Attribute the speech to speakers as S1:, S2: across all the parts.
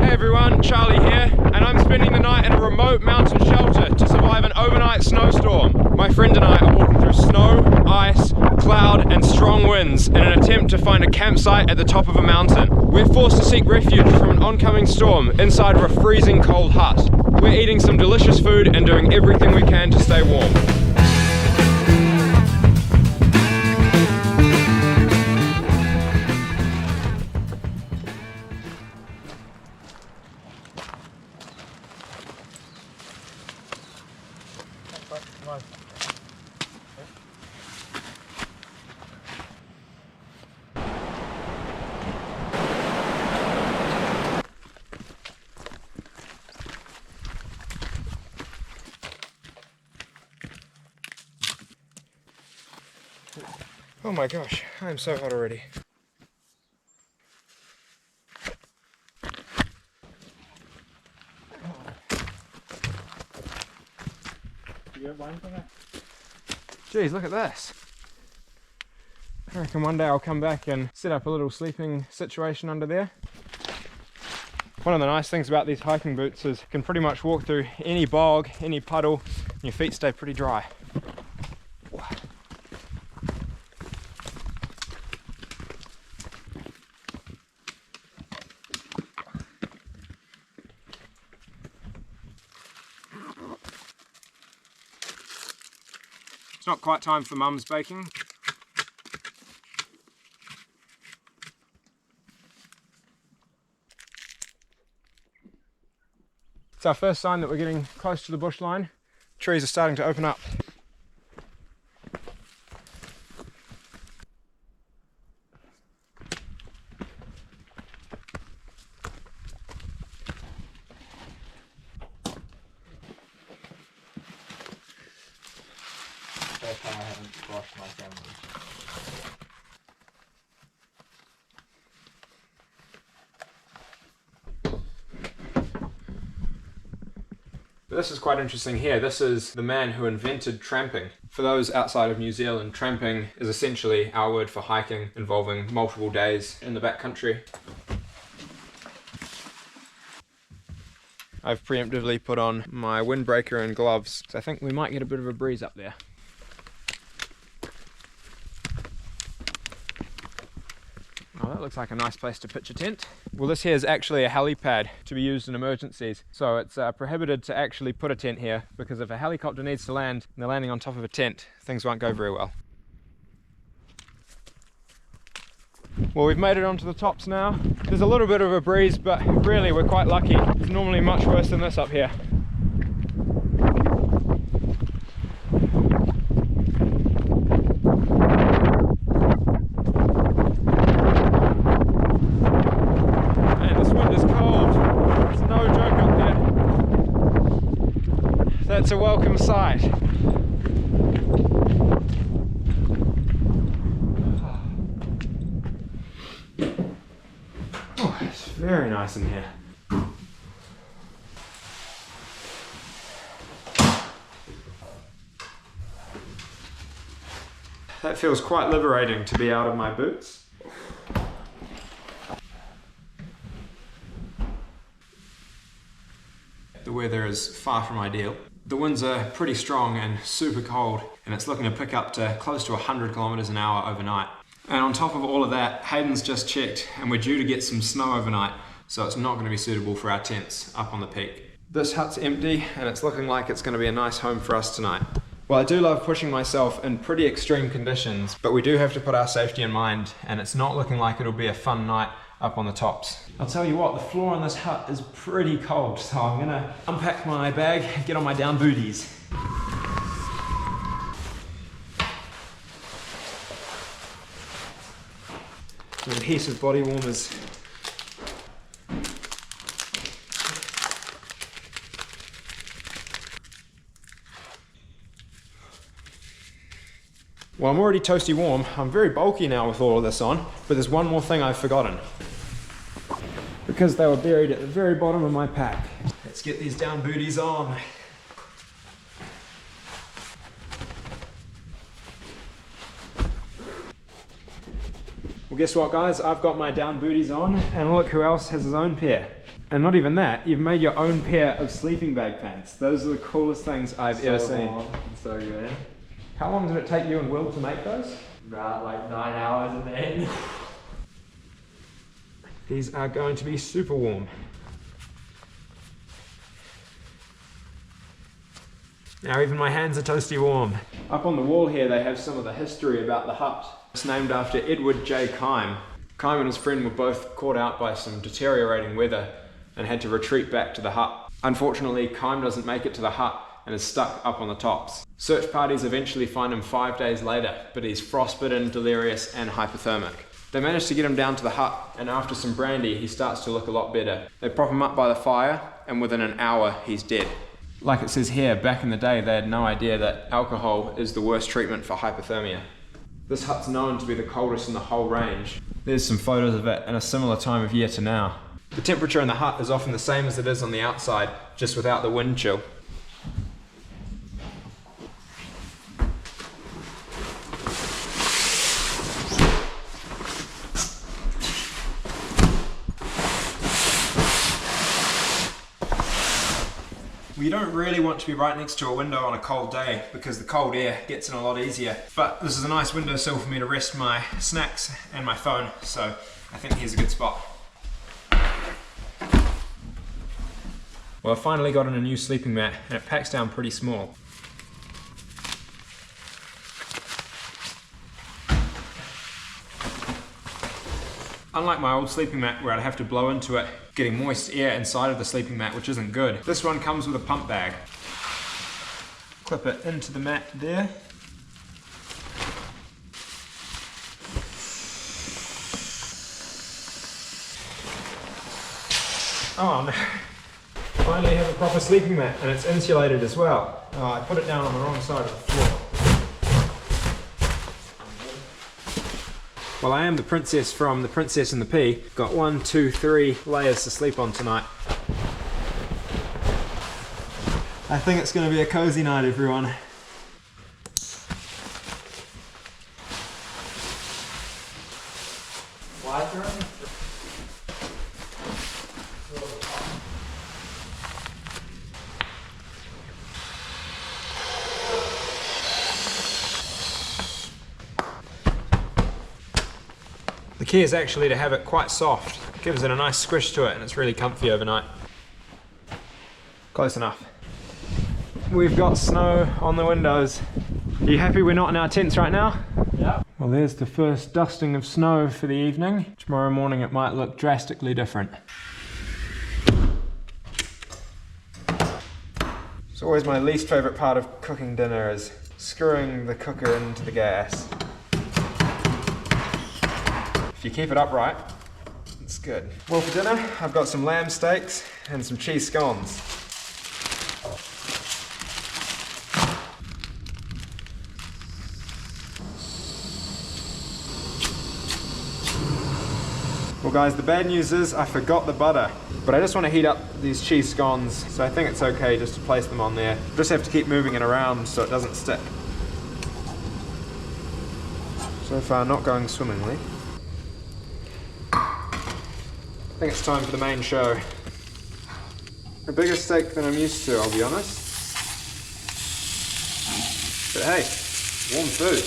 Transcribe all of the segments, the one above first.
S1: Hey everyone, Charlie here, and I'm spending the night in a remote mountain shelter to survive an overnight snowstorm. My friend and I are walking through snow, ice, cloud and strong winds in an attempt to find a campsite at the top of a mountain. We're forced to seek refuge from an oncoming storm inside of a freezing cold hut. We're eating some delicious food and doing everything we can to stay warm. Oh my gosh, I'm so hot already. Geez, look at this. I reckon one day I'll come back and set up a little sleeping situation under there. One of the nice things about these hiking boots is you can pretty much walk through any bog, any puddle, and your feet stay pretty dry. It's not quite time for mum's baking. It's our first sign that we're getting close to the bush line. Trees are starting to open up.
S2: First time I haven't washed my sandwich.
S1: But this is quite interesting here. This is the man who invented tramping. For those outside of New Zealand, tramping is essentially our word for hiking, involving multiple days in the backcountry. I've preemptively put on my windbreaker and gloves, so I think we might get a bit of a breeze up there. Oh, that looks like a nice place to pitch a tent. Well, this here is actually a helipad to be used in emergencies, so it's prohibited to actually put a tent here, because if a helicopter needs to land and they're landing on top of a tent, things won't go very well. Well, we've made it onto the tops now. There's a little bit of a breeze, but really we're quite lucky. It's normally much worse than this up here. Man, this wind is cold. It's no joke up there. That's a welcome sight. It's very nice in here. That feels quite liberating to be out of my boots. The weather is far from ideal. The winds are pretty strong and super cold, and it's looking to pick up to close to 100 kilometers an hour overnight. And on top of all of that, Hayden's just checked and we're due to get some snow overnight, so it's not going to be suitable for our tents up on the peak. This hut's empty and it's looking like it's going to be a nice home for us tonight. Well, I do love pushing myself in pretty extreme conditions, but we do have to put our safety in mind, and it's not looking like it'll be a fun night up on the tops. I'll tell you what, the floor in this hut is pretty cold, so I'm going to unpack my bag and get on my down booties. Some adhesive body warmers. Well, I'm already toasty warm. I'm very bulky now with all of this on, but there's one more thing I've forgotten. Because they were buried at the very bottom of my pack. Let's get these down booties on. Well, guess what, guys? I've got my down booties on, and look who else has his own pair. And not even that, you've made your own pair of sleeping bag pants. Those are the coolest things I've ever seen.
S2: Warm and so good.
S1: How long did it take you and Will to make those?
S2: About like 9 hours in the end.
S1: These are going to be super warm. Now even my hands are toasty warm. Up on the wall here they have some of the history about the hut. It's named after Edward J. Kime. Kime and his friend were both caught out by some deteriorating weather and had to retreat back to the hut. Unfortunately, Kime doesn't make it to the hut and is stuck up on the tops. Search parties eventually find him 5 days later, but he's frostbitten, delirious and hypothermic. They manage to get him down to the hut, and after some brandy he starts to look a lot better. They prop him up by the fire and within an hour he's dead. Like it says here, back in the day they had no idea that alcohol is the worst treatment for hypothermia. This hut's known to be the coldest in the whole range. There's some photos of it in a similar time of year to now. The temperature in the hut is often the same as it is on the outside, just without the wind chill. You don't really want to be right next to a window on a cold day because the cold air gets in a lot easier. But this is a nice windowsill for me to rest my snacks and my phone, so I think here's a good spot. Well, I've finally gotten a new sleeping mat and it packs down pretty small. Unlike my old sleeping mat where I'd have to blow into it, getting moist air inside of the sleeping mat, which isn't good. This one comes with a pump bag. Clip it into the mat there. Oh no. Finally have a proper sleeping mat and it's insulated as well. Oh, I put it down on the wrong side of the floor. Well, I am the princess from The Princess and the Pea. Got 1, 2, 3 layers to sleep on tonight. I think it's going to be a cozy night, everyone.
S2: Why throwing?
S1: The key is actually to have it quite soft. It gives it a nice squish to it and it's really comfy overnight. Close enough. We've got snow on the windows. Are you happy we're not in our tents right now?
S2: Yeah.
S1: Well, there's the first dusting of snow for the evening. Tomorrow morning it might look drastically different. It's always my least favourite part of cooking dinner is screwing the cooker into the gas. If you keep it upright, it's good. Well, for dinner, I've got some lamb steaks and some cheese scones. Well guys, the bad news is I forgot the butter, but I just want to heat up these cheese scones, so I think it's okay just to place them on there. Just have to keep moving it around so it doesn't stick. So far, not going swimmingly. I think it's time for the main show. A bigger steak than I'm used to, I'll be honest. But hey, warm food.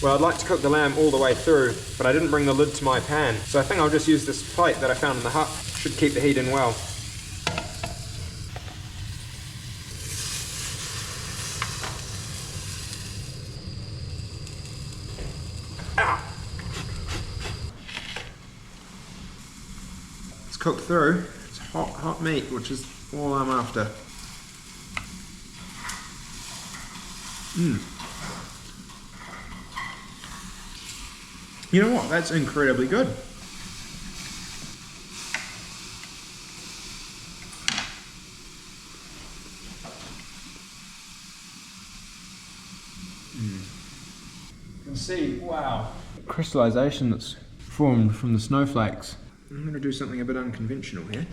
S1: Well, I'd like to cook the lamb all the way through, but I didn't bring the lid to my pan, so I think I'll just use this plate that I found in the hut. Should keep the heat in well. Ah! It's cooked through. It's hot, hot meat, which is all I'm after. You know what? That's incredibly good. You can see, wow, crystallization that's formed from the snowflakes. I'm going to do something a bit unconventional here.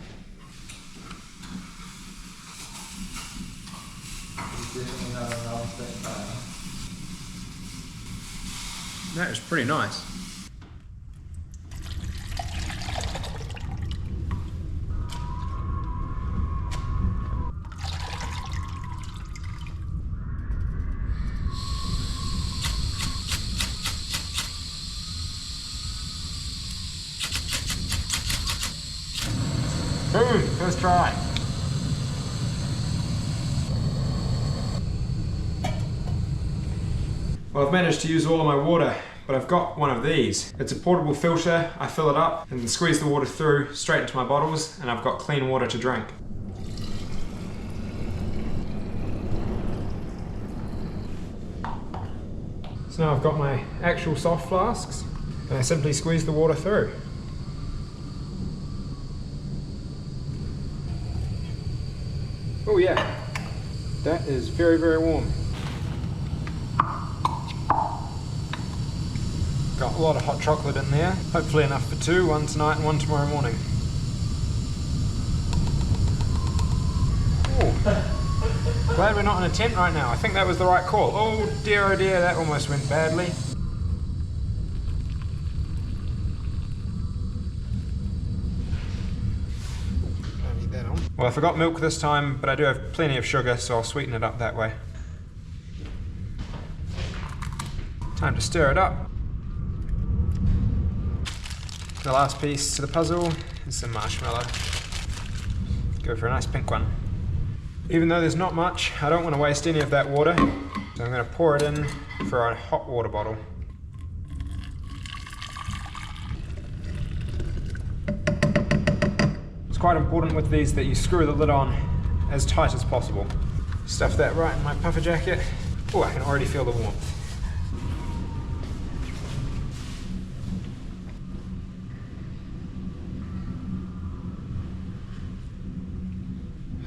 S1: That is pretty nice. Boom! First try. Well, I've managed to use all of my water, but I've got one of these. It's a portable filter. I fill it up and squeeze the water through straight into my bottles, and I've got clean water to drink. So now I've got my actual soft flasks, and I simply squeeze the water through. Oh yeah, that is very, very warm. Got a lot of hot chocolate in there, hopefully enough for two, one tonight and one tomorrow morning. Ooh. Glad we're not in a tent right now. I think that was the right call. Oh dear, that almost went badly. Well, I forgot milk this time, but I do have plenty of sugar, so I'll sweeten it up that way. Time to stir it up. The last piece to the puzzle is some marshmallow. Go for a nice pink one. Even though there's not much, I don't want to waste any of that water, so I'm going to pour it in for a hot water bottle. It's quite important with these that you screw the lid on as tight as possible. Stuff that right in my puffer jacket. Oh, I can already feel the warmth.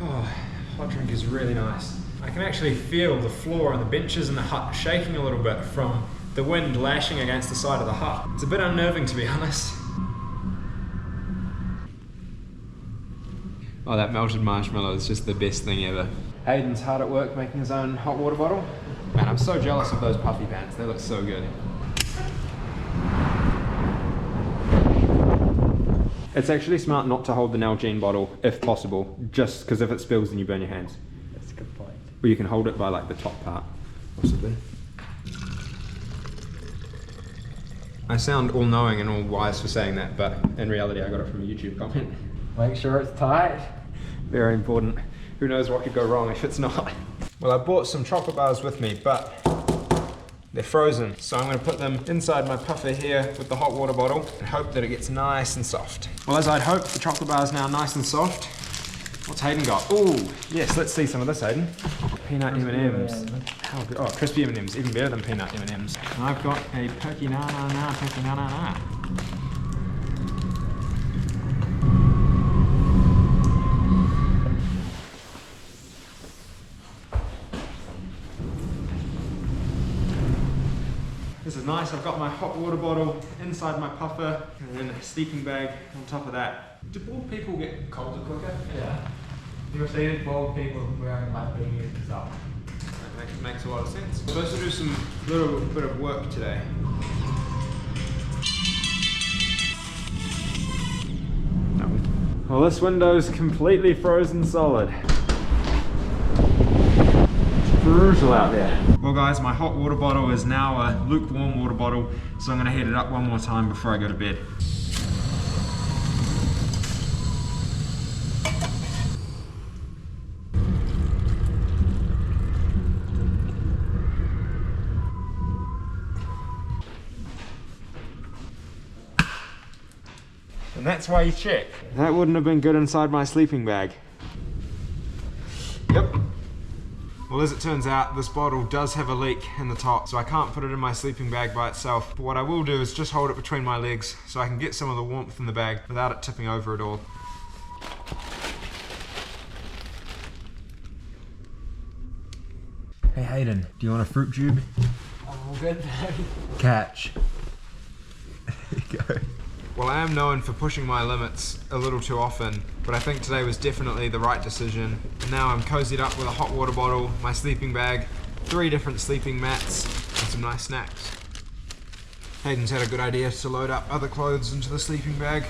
S1: Oh, hot drink is really nice. I can actually feel the floor and the benches in the hut shaking a little bit from the wind lashing against the side of the hut. It's a bit unnerving, to be honest. Oh, that melted marshmallow is just the best thing ever. Hayden's hard at work making his own hot water bottle. Man, I'm so jealous of those puffy pants. They look so good. It's actually smart not to hold the Nalgene bottle, if possible, just because if it spills then you burn your hands.
S2: That's a good point.
S1: Or you can hold it by like the top part, possibly. I sound all-knowing and all-wise for saying that, but in reality I got it from a YouTube comment.
S2: Make sure it's tight.
S1: Very important. Who knows what could go wrong if it's not. Well, I bought some chocolate bars with me, but they're frozen. So I'm going to put them inside my puffer here with the hot water bottle and hope that it gets nice and soft. Well, as I'd hoped, the chocolate bar is now nice and soft. What's Hayden got? Oh, yes, let's see some of this, Hayden. Peanut M&Ms. How good. Oh, crispy M&Ms, even better than peanut M&Ms. And I've got a perky na. This is nice. I've got my hot water bottle inside my puffer and then a sleeping bag on top of that. Do bald people get colder quicker?
S2: Yeah. You're saying bald people wearing my fingers and stuff.
S1: That makes a lot of sense. I'm supposed to do some little bit of work today. No. Well, this window's completely frozen solid. Brutal out there. Well guys, my hot water bottle is now a lukewarm water bottle, so I'm going to heat it up one more time before I go to bed. And that's why you check. That wouldn't have been good inside my sleeping bag. Yep. Well, as it turns out, this bottle does have a leak in the top, so I can't put it in my sleeping bag by itself. But what I will do is just hold it between my legs so I can get some of the warmth in the bag without it tipping over at all. Hey Hayden, do you want a fruit tube?
S2: I'm all good.
S1: Catch. There you go. Well, I am known for pushing my limits a little too often, but I think today was definitely the right decision. And now I'm cozied up with a hot water bottle, my sleeping bag, 3 different sleeping mats, and some nice snacks. Hayden's had a good idea to load up other clothes into the sleeping bag.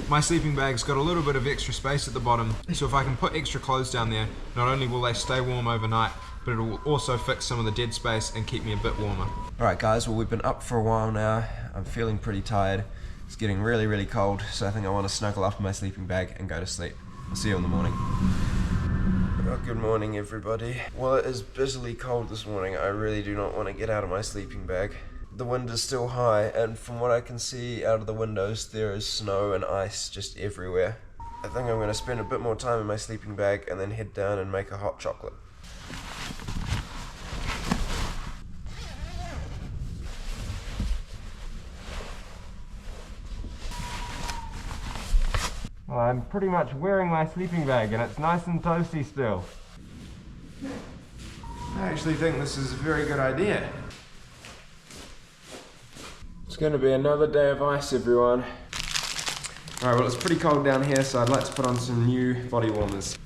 S1: My sleeping bag's got a little bit of extra space at the bottom, so if I can put extra clothes down there, not only will they stay warm overnight, but it will also fix some of the dead space and keep me a bit warmer. Alright guys, well we've been up for a while now. I'm feeling pretty tired. It's getting really, really cold, so I think I want to snuggle up in my sleeping bag and go to sleep. I'll see you in the morning. Oh, good morning everybody. Well, it is bitterly cold this morning. I really do not want to get out of my sleeping bag. The wind is still high, and from what I can see out of the windows, there is snow and ice just everywhere. I think I'm going to spend a bit more time in my sleeping bag and then head down and make a hot chocolate. Well, I'm pretty much wearing my sleeping bag and it's nice and toasty still. I actually think this is a very good idea. It's going to be another day of ice, everyone. Alright, well it's pretty cold down here, so I'd like to put on some new body warmers.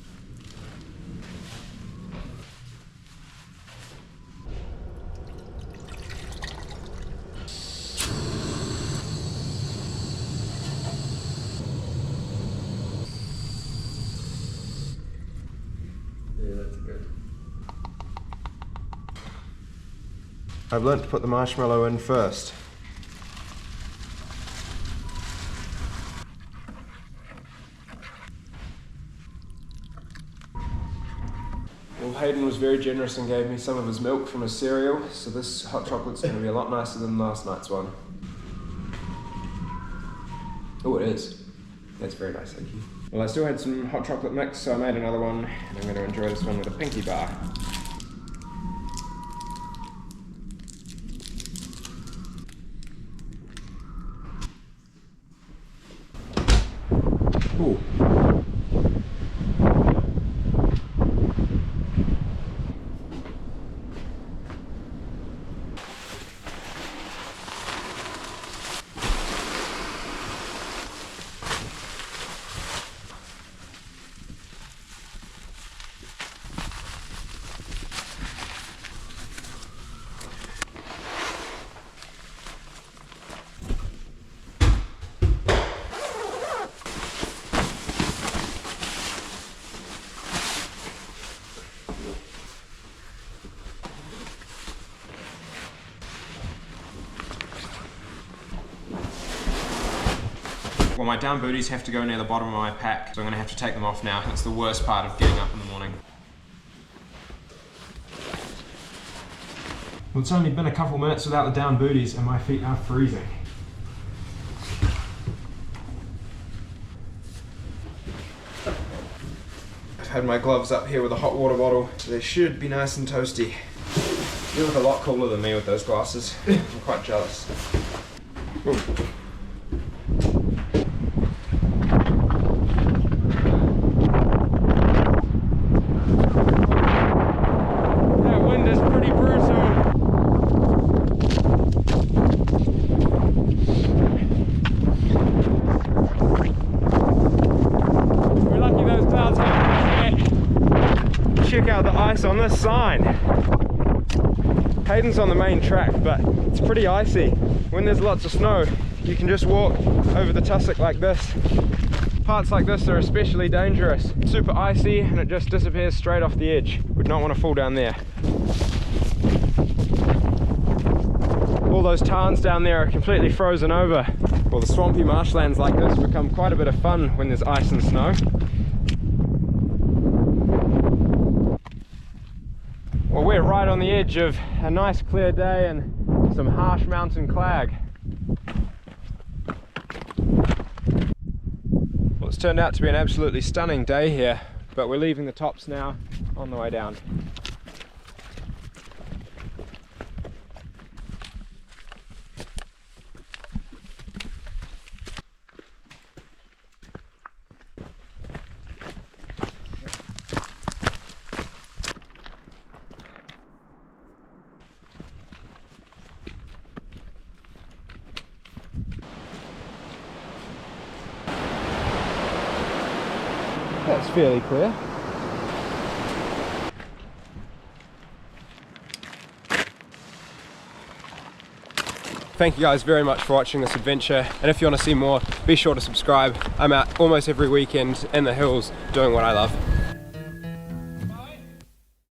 S1: Yeah, that's good. I've learnt to put the marshmallow in first. Well, Hayden was very generous and gave me some of his milk from his cereal, so this hot chocolate's going to be a lot nicer than last night's one. Oh, it is. That's very nice, thank you. Well, I still had some hot chocolate mix, so I made another one, and I'm going to enjoy this one with a pinky bar. Ooh. Well, my down booties have to go near the bottom of my pack, so I'm going to have to take them off now. It's the worst part of getting up in the morning. Well, it's only been a couple minutes without the down booties and my feet are freezing. I've had my gloves up here with a hot water bottle, so they should be nice and toasty. You look a lot cooler than me with those glasses. I'm quite jealous. Ooh. Check out the ice on this sign. Hayden's on the main track, but it's pretty icy. When there's lots of snow, you can just walk over the tussock like this. Parts like this are especially dangerous. Super icy and it just disappears straight off the edge. Would not want to fall down there. All those tarns down there are completely frozen over. Well, the swampy marshlands like this become quite a bit of fun when there's ice and snow. Well, we're right on the edge of a nice clear day and some harsh mountain clag. Well, it's turned out to be an absolutely stunning day here, but we're leaving the tops now on the way down.
S3: That's fairly clear. Thank you guys very much for watching this adventure, and if you want to see more, be sure to subscribe. I'm out almost every weekend in the hills doing what I love.